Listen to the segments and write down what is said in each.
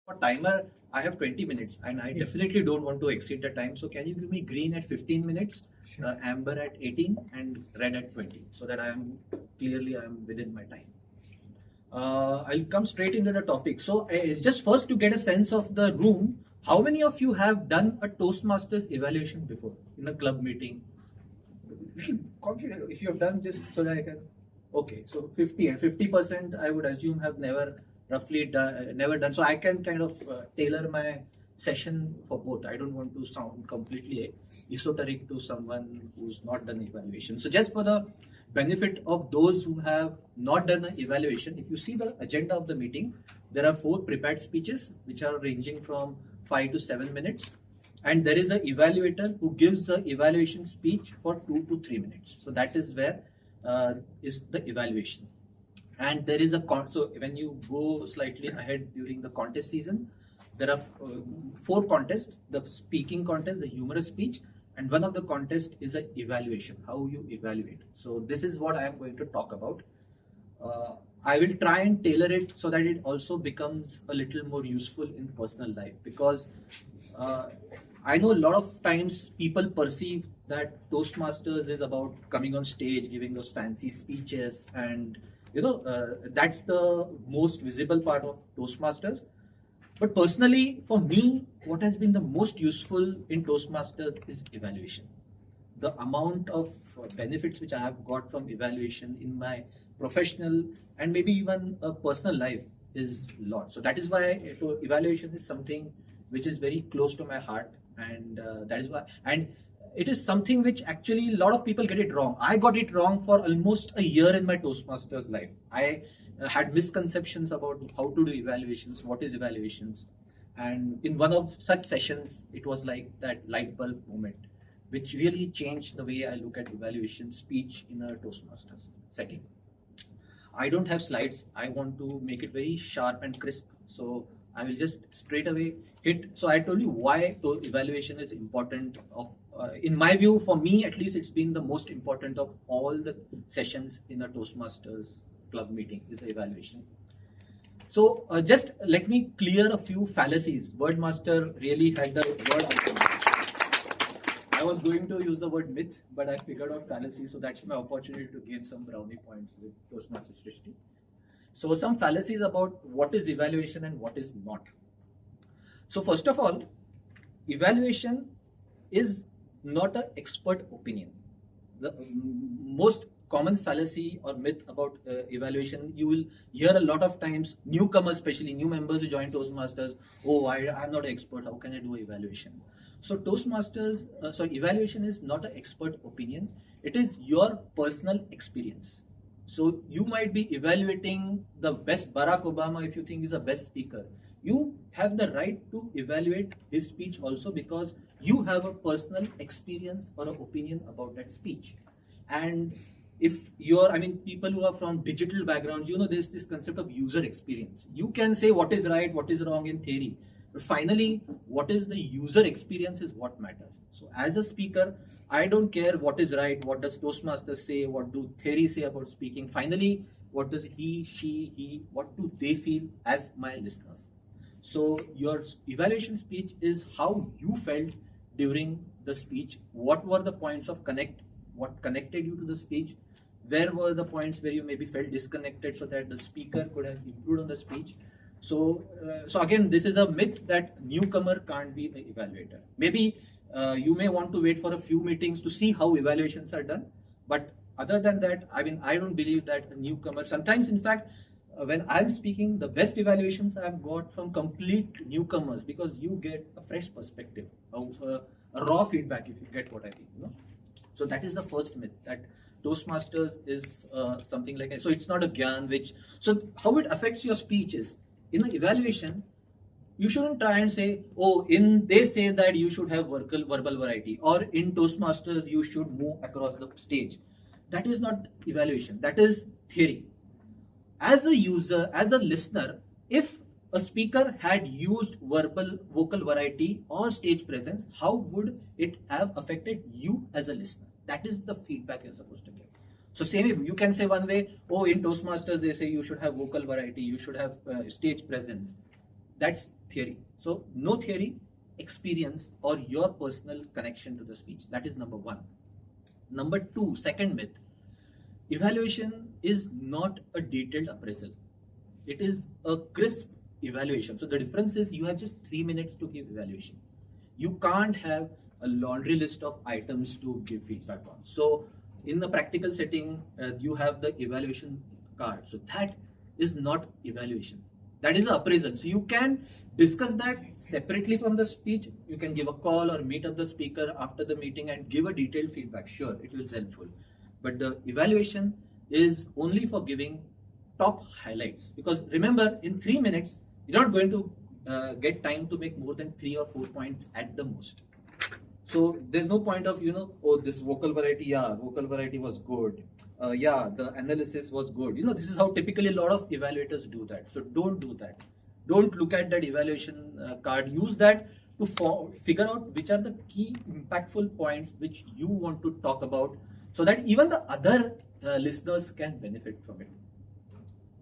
For timer, I have 20 minutes and I definitely don't want to exceed the time. So can you give me green at 15 minutes, amber at 18 and red at 20 so that I am within my time. I'll come straight into the topic. So just first to get a sense of the room, how many of you have done a Toastmasters evaluation before in a club meeting? Confident if you have done this so that I can. Okay, so 50 and 50% I would assume have never done. So I can kind of tailor my session for both. I don't want to sound completely esoteric to someone who's not done evaluation. So just for the benefit of those who have not done an evaluation, if you see the agenda of the meeting, there are 4 prepared speeches which are ranging from 5 to 7 minutes. And there is an evaluator who gives an evaluation speech for 2 to 3 minutes. So that is where is the evaluation. And there is a so when you go slightly ahead during the contest season, there are 4 contests: the speaking contest, the humorous speech, and one of the contests is an evaluation, how you evaluate. So this is what I am going to talk about. I will try and tailor it so that it also becomes a little more useful in personal life, because I know a lot of times people perceive that Toastmasters is about coming on stage, giving those fancy speeches, and that's the most visible part of Toastmasters. But personally, for me, what has been the most useful in Toastmasters is evaluation. The amount of benefits which I have got from evaluation in my professional and maybe even a personal life is a lot. So that is why evaluation is something which is very close to my heart, and that is why. And it is something which actually a lot of people get it wrong. I got it wrong for almost a year in my Toastmasters life. I had misconceptions about how to do evaluations, what is evaluations. And in one of such sessions, it was like that light bulb moment, which really changed the way I look at evaluation speech in a Toastmasters setting. I don't have slides. I want to make it very sharp and crisp. So I will just straight away hit. So I told you why evaluation is important. In my view, for me at least, it's been the most important of all the sessions in a Toastmasters club meeting is the evaluation. So just let me clear a few fallacies. Wordmaster really had the word. I was going to use the word myth, but I figured out fallacy, so that's my opportunity to gain some brownie points with Toastmasters Srishti. So some fallacies about what is evaluation and what is not. So first of all, evaluation is not an expert opinion. The most common fallacy or myth about evaluation, you will hear a lot of times, newcomers, especially new members who join Toastmasters, oh, I'm not an expert, how can I do evaluation? So Toastmasters, evaluation is not an expert opinion, it is your personal experience. So you might be evaluating the best Barack Obama if you think he's the best speaker. You have the right to evaluate his speech also, because you have a personal experience or an opinion about that speech. And if people who are from digital backgrounds, there's this concept of user experience. You can say what is right, what is wrong in theory, but finally, what is the user experience is what matters. So as a speaker, I don't care what is right, what does Toastmasters say, what do theory say about speaking. Finally, what does he, she, he, what do they feel as my listeners? So your evaluation speech is how you felt during the speech. What were the points of connect? What connected you to the speech? Where were the points where you maybe felt disconnected so that the speaker could have improved on the speech? So again, this is a myth that newcomer can't be an evaluator. Maybe you may want to wait for a few meetings to see how evaluations are done. But other than that, I don't believe that a newcomer, sometimes in fact, when I'm speaking, the best evaluations I've got from complete newcomers, because you get a fresh perspective, a raw feedback, if you get what I mean. So that is the first myth, that Toastmasters is something like, so it's not a gyan which, so how it affects your speech is, in the evaluation, you shouldn't try and say, oh, they say that you should have verbal variety, or in Toastmasters, you should move across the stage. That is not evaluation, that is theory. As a user, as a listener, if a speaker had used vocal variety or stage presence, how would it have affected you as a listener? That is the feedback you're supposed to get. So same, you can say one way, oh, in Toastmasters, they say you should have vocal variety, you should have stage presence. That's theory. So no theory, experience or your personal connection to the speech. That is number one. Number two, second myth. Evaluation is not a detailed appraisal. It is a crisp evaluation. So the difference is you have just 3 minutes to give evaluation. You can't have a laundry list of items to give feedback on. So in the practical setting, you have the evaluation card. So that is not evaluation. That is the appraisal. So you can discuss that separately from the speech. You can give a call or meet up the speaker after the meeting and give a detailed feedback. Sure, it will be helpful. But the evaluation is only for giving top highlights. Because remember, in 3 minutes, you're not going to get time to make more than 3 or 4 points at the most. So there's no point of, oh, this vocal variety was good. Yeah, the analysis was good. This is how typically a lot of evaluators do that. So don't do that. Don't look at that evaluation card. Use that to figure out which are the key impactful points which you want to talk about so that even the other listeners can benefit from it.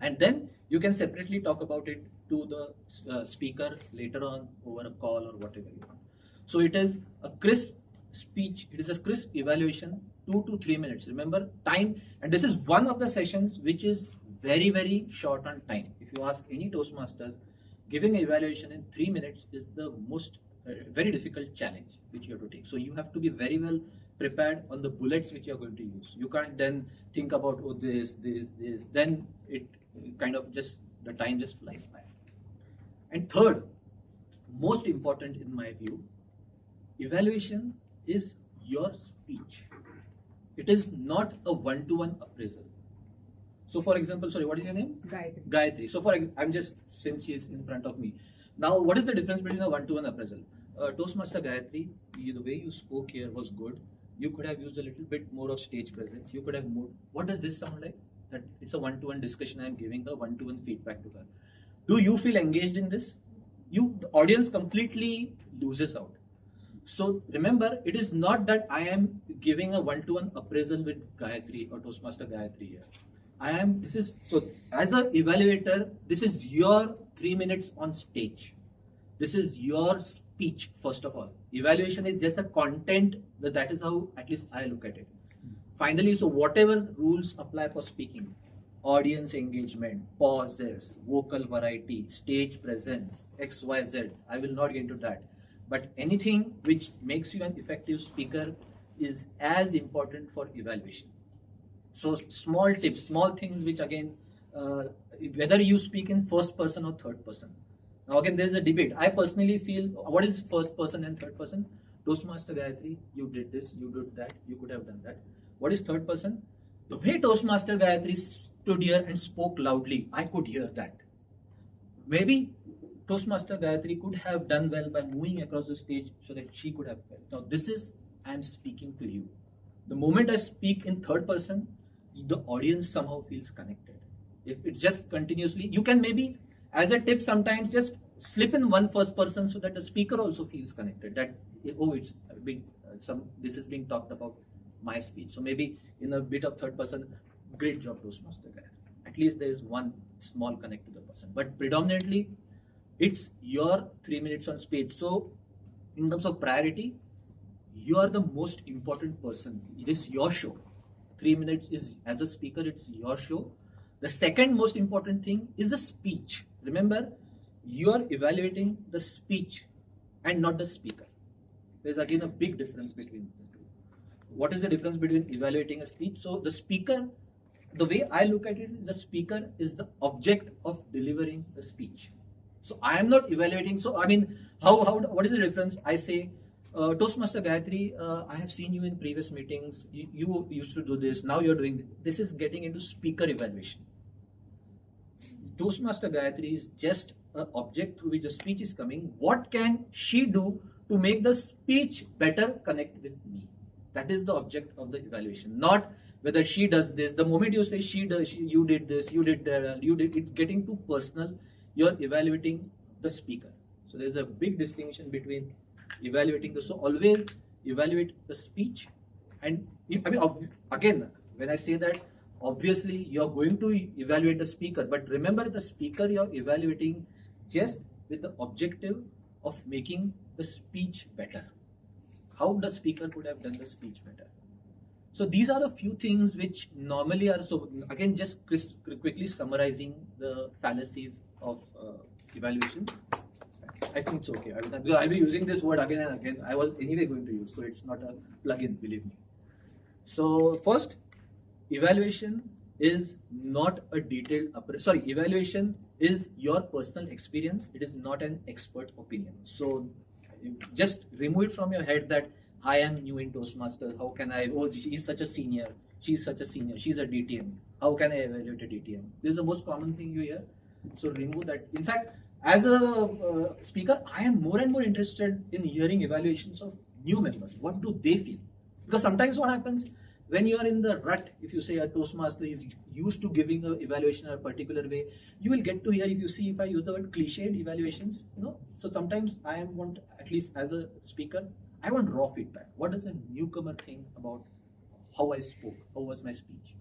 And then you can separately talk about it to the speaker later on over a call or whatever you want. So it is a crisp speech. It is a crisp evaluation, 2 to 3 minutes. Remember time, and this is one of the sessions which is very, very short on time. If you ask any Toastmasters, giving an evaluation in 3 minutes is the most very difficult challenge which you have to take. So you have to be very well prepared on the bullets which you are going to use. You can't then think about, oh, this. Then it kind of just, the time just flies by. And third, most important in my view, evaluation is your speech. It is not a one-to-one appraisal. So for example, sorry, what is your name? Gayatri. Gayatri. So I'm just, since she is in front of me. Now, what is the difference between a one-to-one appraisal? Toastmaster Gayatri, the way you spoke here was good. You could have used a little bit more of stage presence. You could have moved. What does this sound like? That it's a one-to-one discussion. I am giving a one-to-one feedback to her. Do you feel engaged in this? The audience completely loses out. So remember, it is not that I am giving a one-to-one appraisal with Gayatri or Toastmaster Gayatri here. So as an evaluator, this is your 3 minutes on stage. This is your speech, first of all. Evaluation is just a content, that is how at least I look at it. Finally, so whatever rules apply for speaking, audience engagement, pauses, vocal variety, stage presence, XYZ, I will not get into that. But anything which makes you an effective speaker is as important for evaluation. So small tips, small things which again, whether you speak in first person or third person. Now again, there's a debate. I personally feel, what is first person and third person? Toastmaster Gayatri, you did this, you did that, you could have done that. What is third person? The way Toastmaster Gayatri stood here and spoke loudly, I could hear that. Maybe Toastmaster Gayatri could have done well by moving across the stage so that she could have felt. Now this is, I am speaking to you. The moment I speak in third person, the audience somehow feels connected. If it's just continuously, you can maybe, as a tip, sometimes just slip in one first person so that the speaker also feels connected. That, oh, it's being, this is being talked about my speech. So maybe in a bit of third person, great job Toastmaster Gayatri. At least there is one small connect to the person. But predominantly, it's your 3 minutes on stage. So in terms of priority, you are the most important person. It is your show. 3 minutes is, as a speaker, it's your show. The second most important thing is the speech. Remember, you are evaluating the speech and not the speaker. There's again a big difference between the two. What is the difference between evaluating a speech? So the speaker, the way I look at it, the speaker is the object of delivering the speech. So I am not evaluating. So I mean, what is the difference? I say, Toastmaster Gayatri, I have seen you in previous meetings. You used to do this. Now you're doing this. This is getting into speaker evaluation. Toastmaster Gayatri is just an object through which the speech is coming. What can she do to make the speech better connect with me? That is the object of the evaluation. Not whether she does this. The moment you say she does, you did this, you did that, you did, it's getting too personal. You're evaluating the speaker. So there's a big distinction between evaluating so always evaluate the speech. And I mean, again, when I say that, obviously you're going to evaluate the speaker, but remember the speaker you're evaluating just with the objective of making the speech better. How the speaker could have done the speech better. So these are the few things which normally are, so again just quickly summarizing the fallacies of evaluation. I think it's okay. I'll be using this word again and again. I was anyway going to use, so it's not a plug-in, believe me. So first, evaluation is not a detailed, evaluation is your personal experience. It is not an expert opinion. So just remove it from your head that I am new in Toastmasters. How can I, oh, she's such a senior. She's such a senior. She's a DTM. How can I evaluate a DTM? This is the most common thing you hear. So remove that. In fact, as a speaker, I am more and more interested in hearing evaluations of new members. What do they feel? Because sometimes what happens, when you are in the rut, if you say a Toastmaster is used to giving an evaluation in a particular way, you will get to hear, if I use the word cliched evaluations, so sometimes I want, at least as a speaker, I want raw feedback. What does a newcomer think about how I spoke? How was my speech?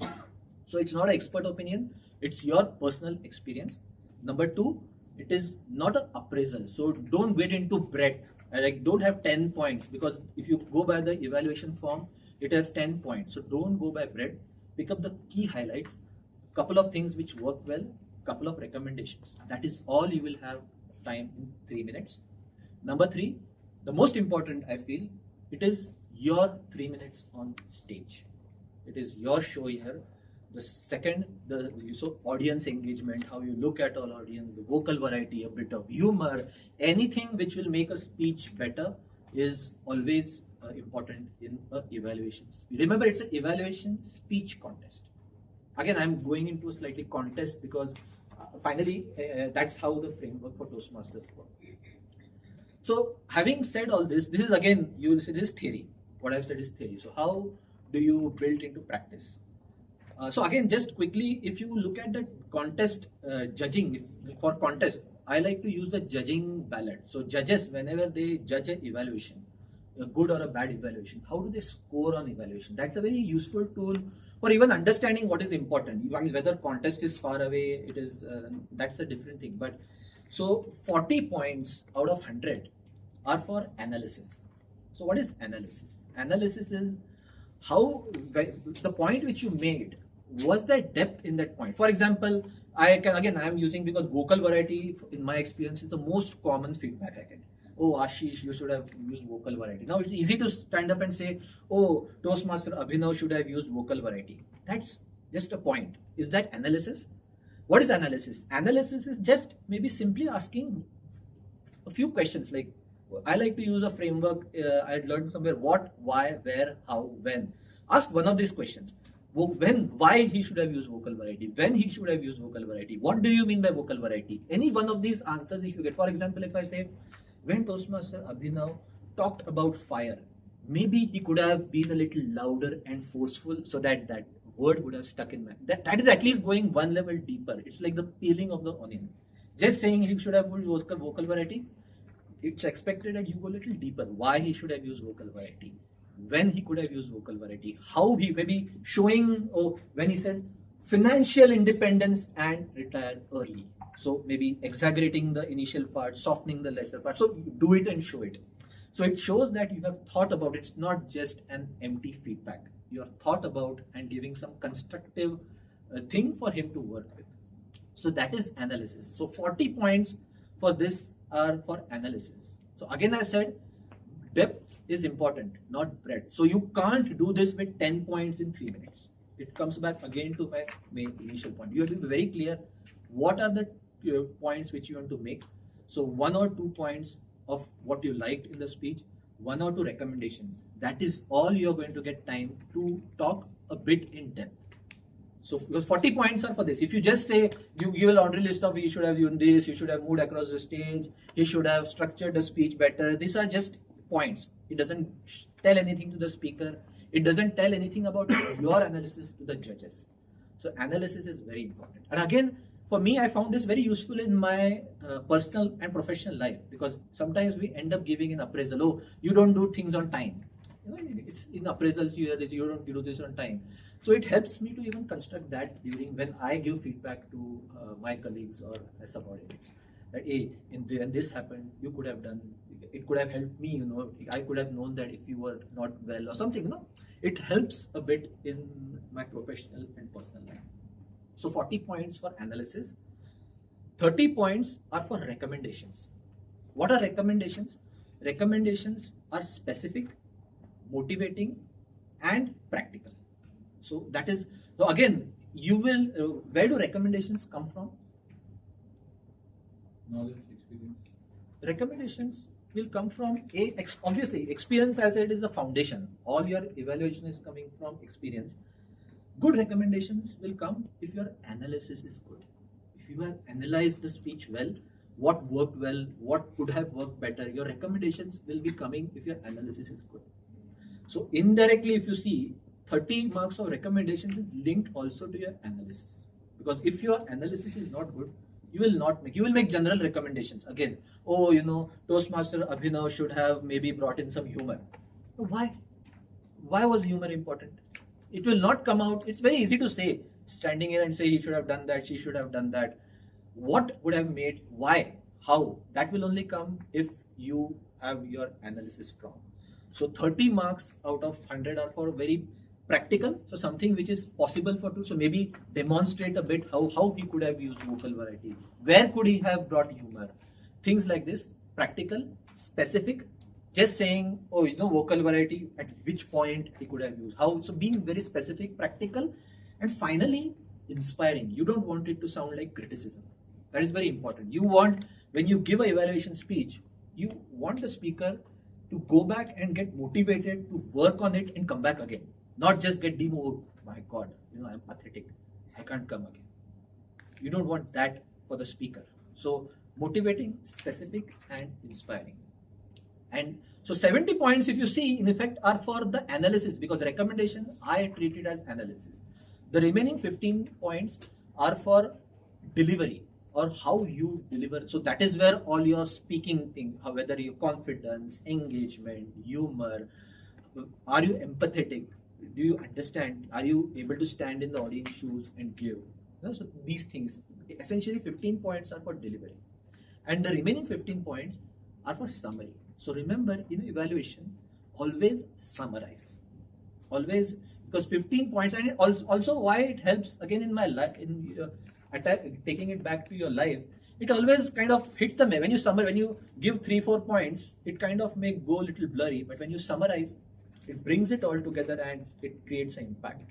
So it's not an expert opinion, it's your personal experience. Number two, it is not an appraisal. So don't get into breadth. Like don't have 10 points, because if you go by the evaluation form, it has 10 points. So don't go by breadth. Pick up the key highlights, couple of things which work well, couple of recommendations. That is all you will have time in 3 minutes. Number three, the most important, I feel, it is your 3 minutes on stage. It is your show here. The second, so audience engagement, how you look at our audience, the vocal variety, a bit of humor, anything which will make a speech better is always important in an evaluation. Remember, it's an evaluation speech contest. Again, I'm going into a slightly contest because finally that's how the framework for Toastmasters works. So having said all this, this is again, you will say this is theory. What I've said is theory. So how do you build into practice? So again, just quickly, if you look at the contest judging, for contest, I like to use the judging ballot. So judges, whenever they judge an evaluation, a good or a bad evaluation, how do they score on evaluation? That's a very useful tool for even understanding what is important. I mean, whether contest is far away, it is that's a different thing. But so 40 points out of 100 are for analysis. So what is analysis? Analysis is how the point which you made, was there depth in that point? For example, I am using, because vocal variety in my experience is the most common feedback I get. Oh, Ashish, you should have used vocal variety. Now it's easy to stand up and say, oh, Toastmaster Abhinav should have used vocal variety. That's just a point. Is that analysis? What is analysis? Analysis is just maybe simply asking a few questions. Like, I like to use a framework I had learned somewhere: what, why, where, how, when. Ask one of these questions. When, why he should have used vocal variety, when he should have used vocal variety, what do you mean by vocal variety? Any one of these answers if you get. For example, if I say, when Toastmaster Abhinav talked about fire, maybe he could have been a little louder and forceful so that that word would have stuck in my mind. That is at least going one level deeper. It's like the peeling of the onion. Just saying he should have used vocal variety, it's expected that you go a little deeper. Why he should have used vocal variety, when he could have used vocal variety, how he maybe showing, when he said financial independence and retire early. So maybe exaggerating the initial part, softening the lesser part. So do it and show it. So it shows that you have thought about it. It's not just an empty feedback. You have thought about and giving some constructive thing for him to work with. So that is analysis. So 40 points for this are for analysis. So again, I said depth is important, not breadth. So you can't do this with 10 points in 3 minutes. It comes back again to my main initial point. You have to be very clear what are the points which you want to make. So 1 or 2 points of what you liked in the speech, 1 or 2 recommendations. That is all you're going to get time to talk a bit in depth. So because 40 points are for this. If you just say, you give a laundry list of, he should have done this, he should have moved across the stage, he should have structured the speech better. These are just points. It doesn't tell anything to the speaker. It doesn't tell anything about your analysis to the judges. So analysis is very important. And again, for me, I found this very useful in my personal and professional life, because sometimes we end up giving an appraisal. Oh, you don't do things on time. It's in appraisals you hear this, you don't do this on time. So it helps me to even construct that during when I give feedback to my colleagues or subordinates. that, hey, when this happened, you could have done, it could have helped me, I could have known that if you were not well or something, it helps a bit in my professional and personal life. So 40 points for analysis, 30 points are for recommendations. What are recommendations? Recommendations are specific, motivating, and practical. So that is, so again, you will, where do recommendations come from? Knowledge, experience. Recommendations will come from obviously experience, as it is a foundation. All your evaluation is coming from experience. Good recommendations will come if your analysis is good. If you have analyzed the speech well, what worked well, what could have worked better, your recommendations will be coming if your analysis is good. So indirectly, if you see, 30 marks of recommendations is linked also to your analysis. Because if your analysis is not good, you will make general recommendations. Again, Toastmaster Abhinav should have maybe brought in some humor. Why? Why was humor important? It will not come out. It's very easy to say, standing here and say he should have done that, she should have done that. What would have made, why, how? That will only come if you have your analysis strong. So 30 marks out of 100 are for very practical, so something which is possible for two. So maybe demonstrate a bit how he could have used vocal variety, where could he have brought humor, things like this. Practical, specific, just saying, vocal variety, at which point he could have used, how. So being very specific, practical, and finally inspiring. You don't want it to sound like criticism. That is very important. You want, when you give an evaluation speech, you want the speaker to go back and get motivated to work on it and come back again. Not just get demotivated. My God, I'm pathetic. I can't come again. You don't want that for the speaker. So motivating, specific, and inspiring. And so 70 points, if you see, in effect, are for the analysis, because recommendation I treat it as analysis. The remaining 15 points are for delivery, or how you deliver. So that is where all your speaking thing, whether your confidence, engagement, humor, are you empathetic? Do you understand? Are you able to stand in the audience shoes and give? So these things, essentially 15 points are for delivery. And the remaining 15 points are for summary. So remember, in evaluation, always summarize. Always, because 15 points, and also why it helps again in my life, taking it back to your life, it always kind of hits the when you give 3-4 points, it kind of may go a little blurry, but when you summarize, it brings it all together and it creates an impact.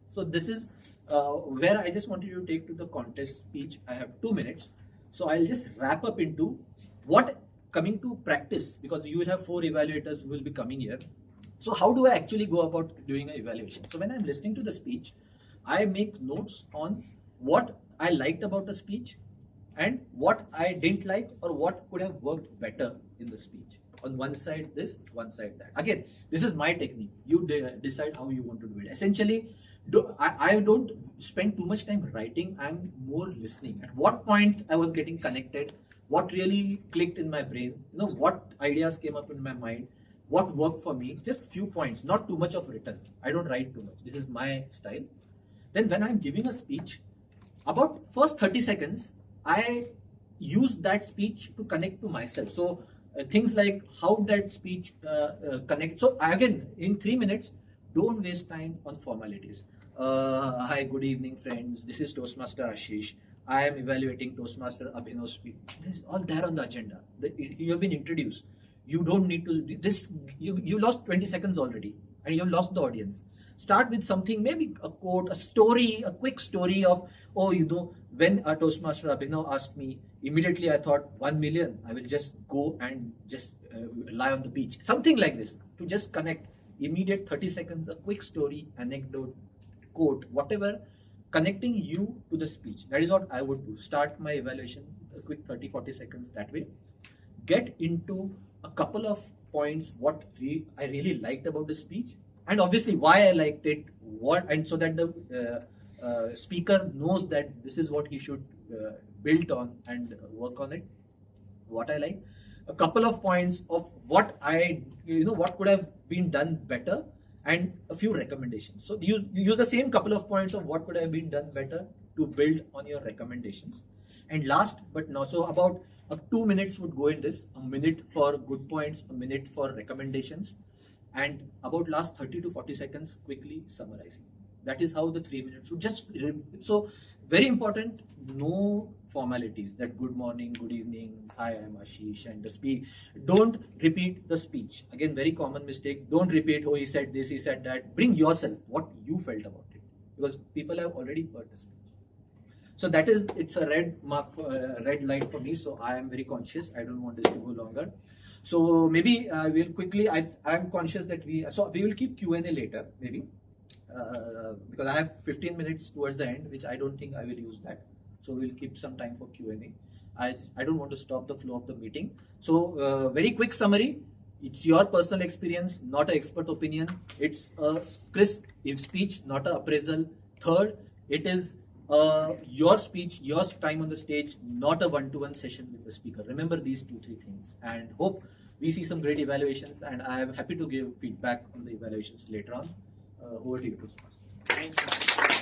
So this is where I just wanted to take to the contest speech. I have 2 minutes, so I'll just wrap up into what, coming to practice, because you will have 4 evaluators who will be coming here. So how do I actually go about doing an evaluation? So when I'm listening to the speech, I make notes on what I liked about the speech and what I didn't like, or what could have worked better in the speech. On one side this, one side that. Again, this is my technique. You decide how you want to do it. Essentially, I don't spend too much time writing. I'm more listening. At what point I was getting connected, what really clicked in my brain, what ideas came up in my mind, what worked for me. Just few points, not too much of written. I don't write too much. This is my style. Then when I'm giving a speech, about first 30 seconds, I use that speech to connect to myself. So things like how that speech connects. So again, in 3 minutes, don't waste time on formalities. Hi, good evening, friends. This is Toastmaster Ashish. I am evaluating Toastmaster Abhinav's speech. This is all there on the agenda. You have been introduced. You don't need to this. You lost 20 seconds already, and you have lost the audience. Start with something, maybe a quote, a story, a quick story of, when a Toastmaster Abhinav asked me, immediately I thought 1 million, I will just go and just lie on the beach. Something like this, to just connect. Immediate 30 seconds, a quick story, anecdote, quote, whatever, connecting you to the speech. That is what I would do. Start my evaluation, a quick 30-40 seconds that way. Get into a couple of points, what I really liked about the speech, and obviously why I liked it, and so that the speaker knows that this is what he should build on and work on it. What I like, a couple of points of what what could have been done better, and a few recommendations. So use the same couple of points of what could have been done better to build on your recommendations. And last but not so, about 2 minutes would go in this, a minute for good points, a minute for recommendations, and about last 30 to 40 seconds quickly summarizing. That is how the 3 minutes would just, so very important, no formalities, that good morning, good evening, hi, I am Ashish, and the speak. Don't repeat the speech. Again, very common mistake. Don't repeat, oh, he said this, he said that. Bring yourself, what you felt about it, because people have already heard the speech. So that is, it's a red mark, red light for me. So I am very conscious. I don't want this to go longer. So maybe we'll quickly, I'm conscious that we will keep Q&A later, maybe. Because I have 15 minutes towards the end, which I don't think I will use that. So we'll keep some time for Q&A. I don't want to stop the flow of the meeting. So very quick summary. It's your personal experience, not an expert opinion. It's a crisp speech, not an appraisal. Third, it is your speech, your time on the stage, not a one-to-one session with the speaker. Remember these 2-3 things, and hope we see some great evaluations, and I am happy to give feedback on the evaluations later on. Over to you, Toastmasters. Thank you.